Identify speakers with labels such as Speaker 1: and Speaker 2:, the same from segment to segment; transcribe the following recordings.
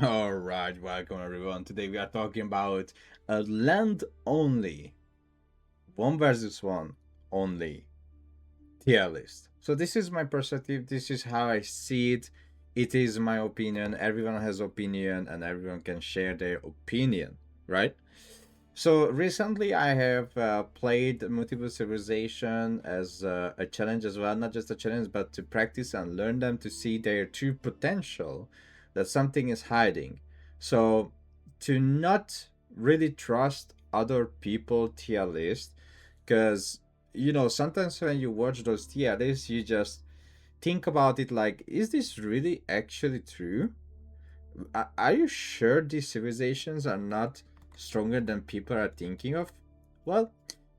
Speaker 1: All right, welcome everyone. Today we are talking about a land only, one versus one only tier list. So this is my perspective. This is how I see it. It is my opinion. Everyone has opinion, and everyone can share their opinion, right? So recently, I have played multiple civilization as a challenge as well, not just a challenge, but to practice and learn them to see their true potential, that something is hiding. So to not really trust other people tier list, because sometimes when you watch those tier lists, you just think about it like, is this really actually true? Are you sure these civilizations are not stronger than people are thinking of? Well,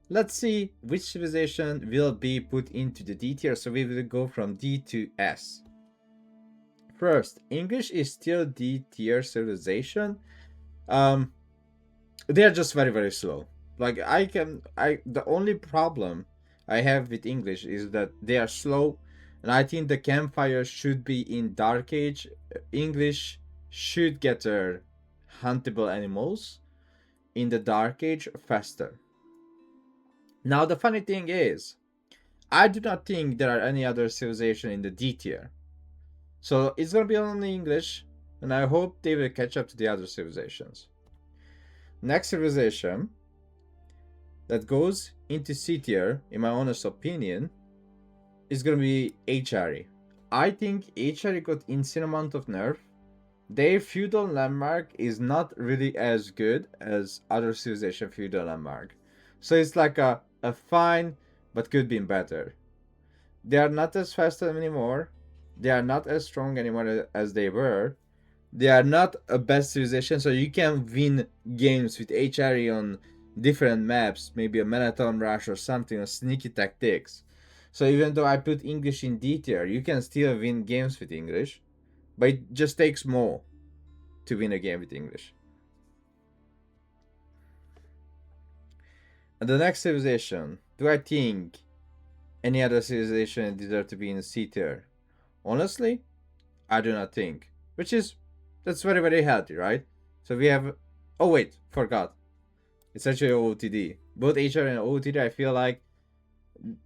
Speaker 1: let's see which civilization will be put into the D tier. So we will go from D to S. First, English is still D tier civilization. Um, they are just very very slow. Like the only problem I have with English is that they are slow, and I think the campfire should be in Dark Age. English should get their huntable animals in the Dark Age faster. Now the funny thing is, I do not think there are any other civilization in the D tier. So it's gonna be only English, and I hope they will catch up to the other civilizations. Next civilization that goes into C tier, in my honest opinion, is gonna be HRE. I think HRE got insane amount of nerf. Their feudal landmark is not really as good as other civilization feudal landmark. So it's like a fine, but could be better. They are not as fast anymore. They are not as strong anymore as they were. They are not a best civilization, so you can win games with HRE on different maps, maybe a marathon rush or something, or sneaky tactics. So even though I put English in D tier, you can still win games with English, but it just takes more to win a game with English. And the next civilization, do I think any other civilization deserve to be in C tier? Honestly, I do not think. That's very very healthy, right? So we have. Oh wait, forgot. It's actually OOTD. Both HR and OOTD, I feel like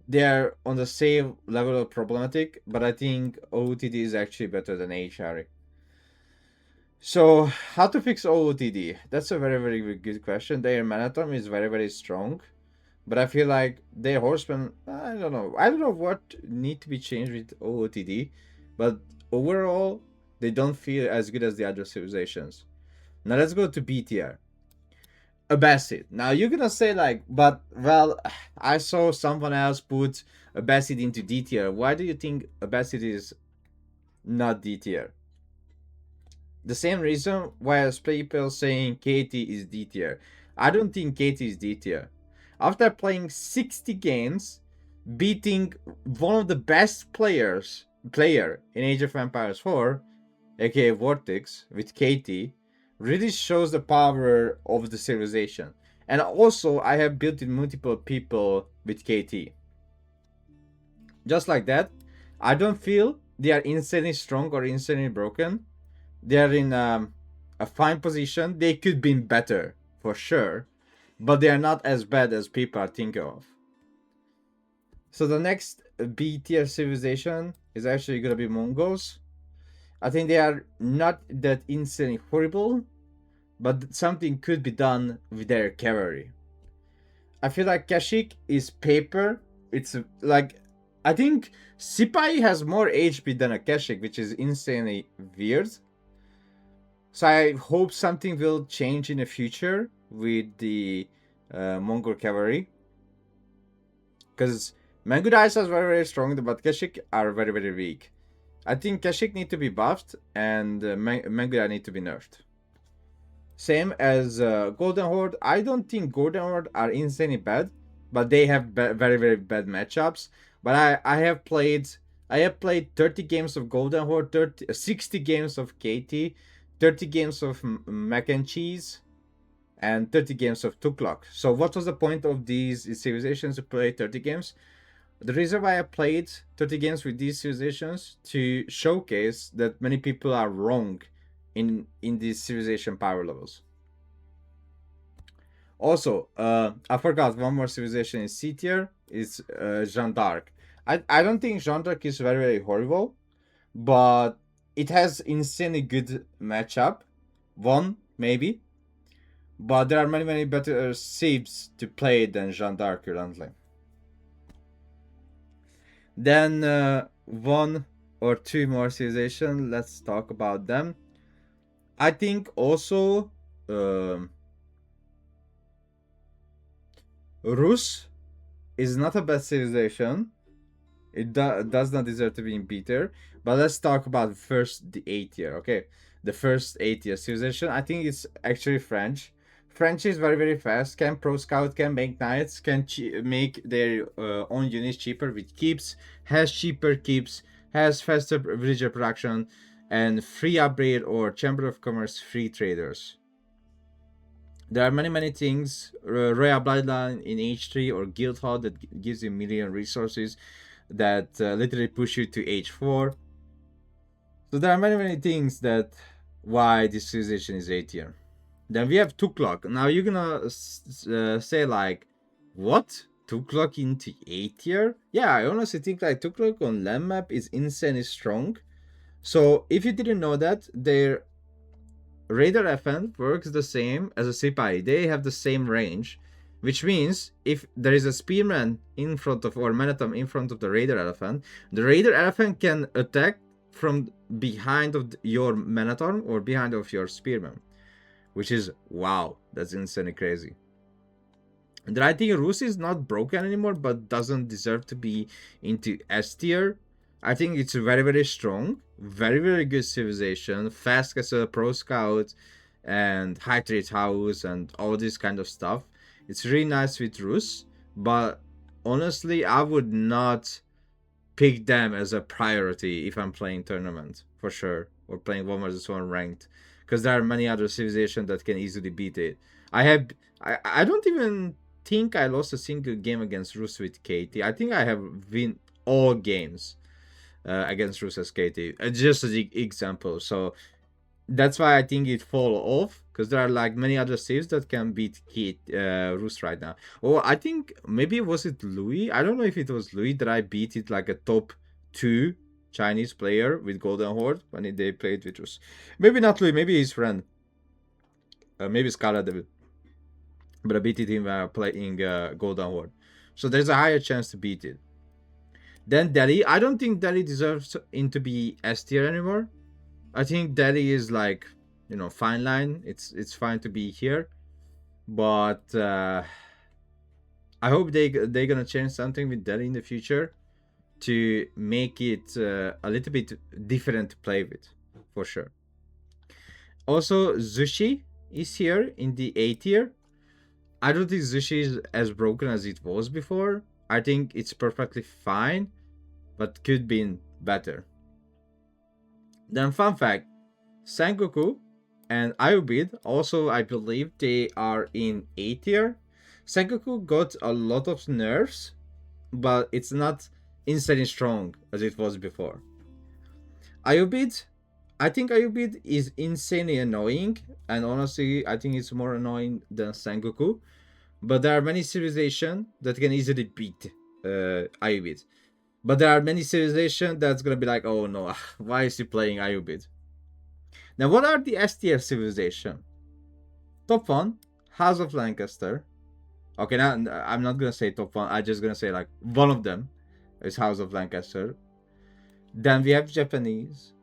Speaker 1: they are on the same level of problematic, but I think OOTD is actually better than HR. So how to fix OOTD? That's a very very good question. Their marathon is very very strong, but I feel like their horsemen. I don't know. I don't know what need to be changed with OOTD, but overall they don't feel as good as the other civilizations. Now let's go to B tier. Abbasid. Now you're gonna say like, but well, I saw someone else put Abbasid into D tier. Why do you think Abbasid is not D tier? The same reason why as people saying Katie is D tier. I don't think Katie is D tier. After playing 60 games, beating one of the best player in Age of Empires 4, aka Vortex, with Katie, really shows the power of the civilization. And also, I have built in multiple people with KT. Just like that, I don't feel they are insanely strong or insanely broken. They are in a fine position. They could be better, for sure, but they are not as bad as people are thinking of. So the next B tier civilization is actually gonna be Mongols. I think they are not that insanely horrible, but something could be done with their cavalry. I feel like Kashyyyk is paper. It's like I think Sipai has more HP than a Kashyyyk, which is insanely weird. So I hope something will change in the future with the Mongol cavalry, because Mangudais are very very strong, but Kashyyyk are very very weak. I think Kashyyyk need to be buffed and Mangudai need to be nerfed. Same as Golden Horde. I don't think Golden Horde are insanely bad, but they have very very bad matchups. But I have played 30 games of Golden Horde, 60 games of KT, 30 games of Mac and Cheese, and 30 games of Tuklok. So what was the point of these civilizations to play 30 games? The reason why I played 30 games with these civilizations to showcase that many people are wrong in these civilization power levels. Also, I forgot one more civilization in C tier is Jeanne d'Arc. I don't think Jeanne d'Arc is very very horrible, but it has insanely good matchup. One maybe, but there are many many better civs to play than Jeanne d'Arc currently. Then one or two more civilization. Let's talk about them. I think also um, Rus is not a bad civilization. It does not deserve to be in Peter. But let's talk about first the A tier. Okay, the first A tier civilization. I think it's actually French. French is very very fast. Can pro scout, can make knights, can make their own units cheaper with keeps. Has cheaper keeps. Has faster villager production, and free upgrade or chamber of commerce free traders. There are many many things. Royal bloodline in H3 or guild hall that gives you million resources that literally push you to H4. So there are many many things that why this civilization is A tier. Then we have 2 clock. Now you're gonna say like, what? 2 clock into A tier? Yeah, I honestly think like 2 clock on landmap is insanely strong. So if you didn't know that, their Radar FN works the same as a Sipai. They have the same range, which means if there is a spearman in front of or Manatom in front of the Radar Elephant, the Radar Elephant can attack from behind of your Manatom or behind of your spearman, which is wow, that's insanely crazy. And I think Rus is not broken anymore, but doesn't deserve to be into S tier. I think it's very, very strong, very, very good civilization, fast as a pro scout, and high trade house, and all this kind of stuff. It's really nice with Rus, but honestly, I would not pick them as a priority if I'm playing tournament for sure, or playing 1 vs 1 ranked, because there are many other civilizations that can easily beat it. I don't even think I lost a single game against Rus with KT. I think I have win all games against Rus as KT. Just as example. So that's why I think it fall off, because there are like many other saves that can beat Rus right now. Oh, I think maybe was it Louis? I don't know if it was Louis that I beat it like a top 2 Chinese player with Golden Horde when they played with Rus. Maybe not Louis, maybe his friend. Maybe Scala Devil. But I beat it him playing Golden Horde. So there's a higher chance to beat it. Then Delhi. I don't think Delhi deserves to be S tier anymore. I think Delhi is like, fine line. It's fine to be here, but I hope they're gonna change something with Delhi in the future to make it a little bit different to play with, for sure. Also, Zushi is here in the A tier. I don't think Zushi is as broken as it was before. I think it's perfectly fine, but could be better. Then, fun fact, Sengoku and Ayubid also, I believe, they are in A tier. Sengoku got a lot of nerfs, but it's not insanely strong as it was before. Ayubid, I think Ayubid is insanely annoying, and honestly, I think it's more annoying than Sengoku. But there are many civilizations that can easily beat Ayubid. But there are many civilizations that's gonna be like, oh no, why is he playing Ayubid? Now, what are the S tier civilization? Top 1, House of Lancaster. Okay, now I'm not gonna say top 1. I'm just gonna say like one of them is House of Lancaster. Then we have Japanese.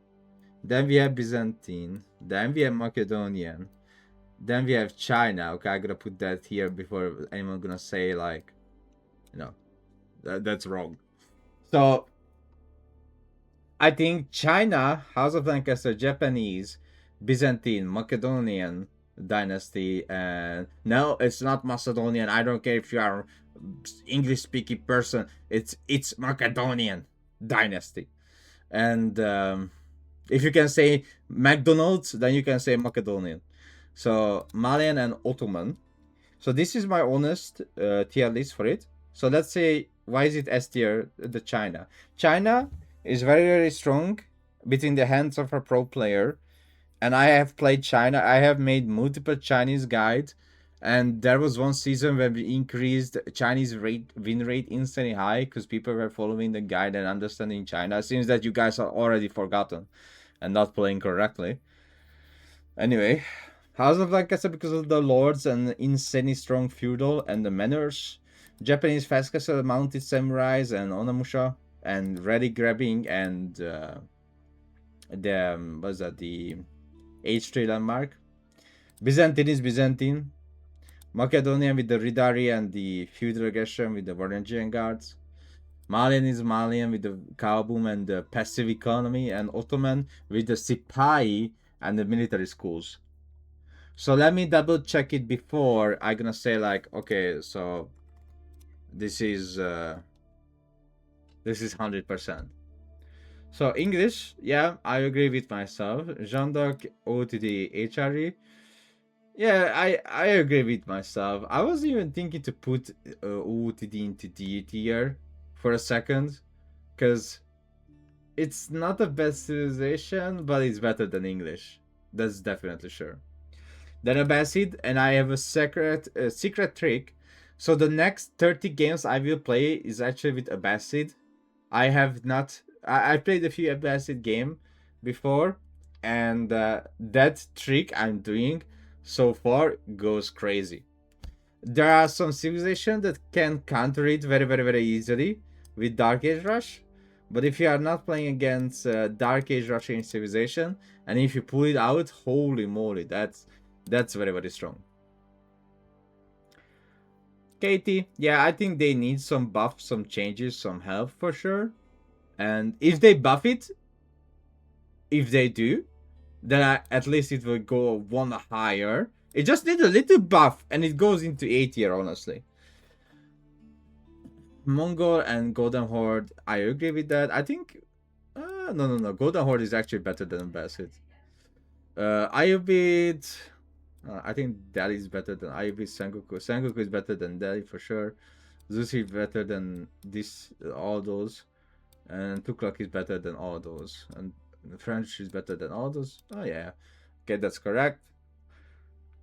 Speaker 1: Then we have Byzantine. Then we have Macedonian. Then we have China. Okay, I'm gonna put that here before anyone gonna say like, that's wrong. So I think China, House of Lancaster, Japanese, Byzantine, Macedonian dynasty, and no, it's not Macedonian. I don't care if you are English speaking person. It's Macedonian dynasty, and if you can say McDonald's, then you can say Macedonian. So Malian and Ottoman. So this is my honest tier list for it. So let's say, why is it S tier? The China is very very strong between the hands of a pro player, and I have played China. I have made multiple Chinese guides, and there was one season where we increased Chinese win rate instantly high because people were following the guide and understanding China. It seems that you guys are already forgotten and not playing correctly. Anyway, House of Lancaster because of the lords and insanely strong feudal and the manners. Japanese fast castle mounted samurais and onamusha and ready grabbing and the what's that the H3 landmark. Byzantine is Byzantine. Macedonian with the Ridari and the feudal aggression with the Varangian guards. Malian is Malian with the Kaboom and the passive economy, and Ottoman with the Sipahi and the military schools. So let me double check it before I'm gonna say like, okay, so this is 100%. So English, yeah, I agree with myself. Jean d'Arc OTD HRE. Yeah, I agree with myself. I was even thinking to put OOTD into D tier for a second, because it's not the best civilization, but it's better than English. That's definitely sure. Then Abbasid, and I have a secret trick. So the next 30 games I will play is actually with Abbasid. I have not. I played a few Abbasid game before, and that trick I'm doing so far goes crazy. There are some civilizations that can counter it very, very, very easily with Dark Age Rush. But if you are not playing against Dark Age Rushing civilization, and if you pull it out, holy moly, that's very, very strong. Katie, yeah, I think they need some buff, some changes, some help for sure. And if they buff it, if they do, then at least it will go one higher. It just needs a little buff, and it goes into A tier, honestly. Mongol and Golden Horde, I agree with that. I think, no. Golden Horde is actually better than Bassett. Ayubit, I think Delhi is better than Ayubit. Sengoku. Sengoku is better than Delhi for sure. Zushi is better than all those. And Tuklak is better than all those. And the French is better than all those. Oh, yeah. Okay, that's correct.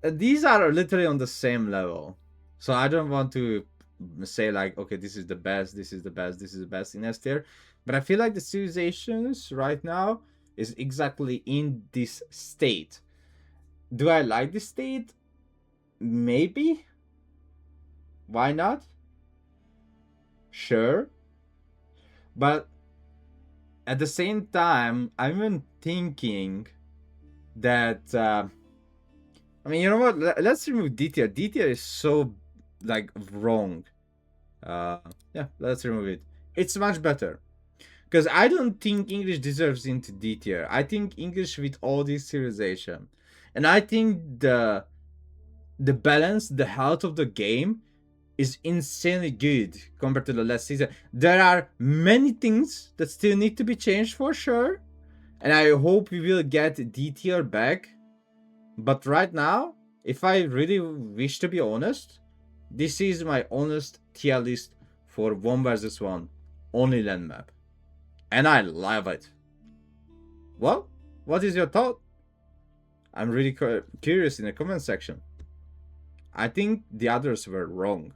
Speaker 1: These are literally on the same level. So I don't want to say, like, okay, this is the best, this is the best, this is the best in S tier. But I feel like the civilizations right now is exactly in this state. Do I like this state? Maybe. Why not? Sure. But at the same time, I'm even thinking that I mean, you know what? Let's remove D tier. D tier is so like wrong. Yeah, let's remove it. It's much better because I don't think English deserves into D tier. I think English with all this civilization, and I think the balance, the health of the game is insanely good compared to the last season. There are many things that still need to be changed for sure, and I hope we will get D tier back. But right now, if I really wish to be honest, this is my honest tier list for 1 versus 1, only land map. And I love it. Well, what is your thought? I'm really curious in the comment section. I think the others were wrong.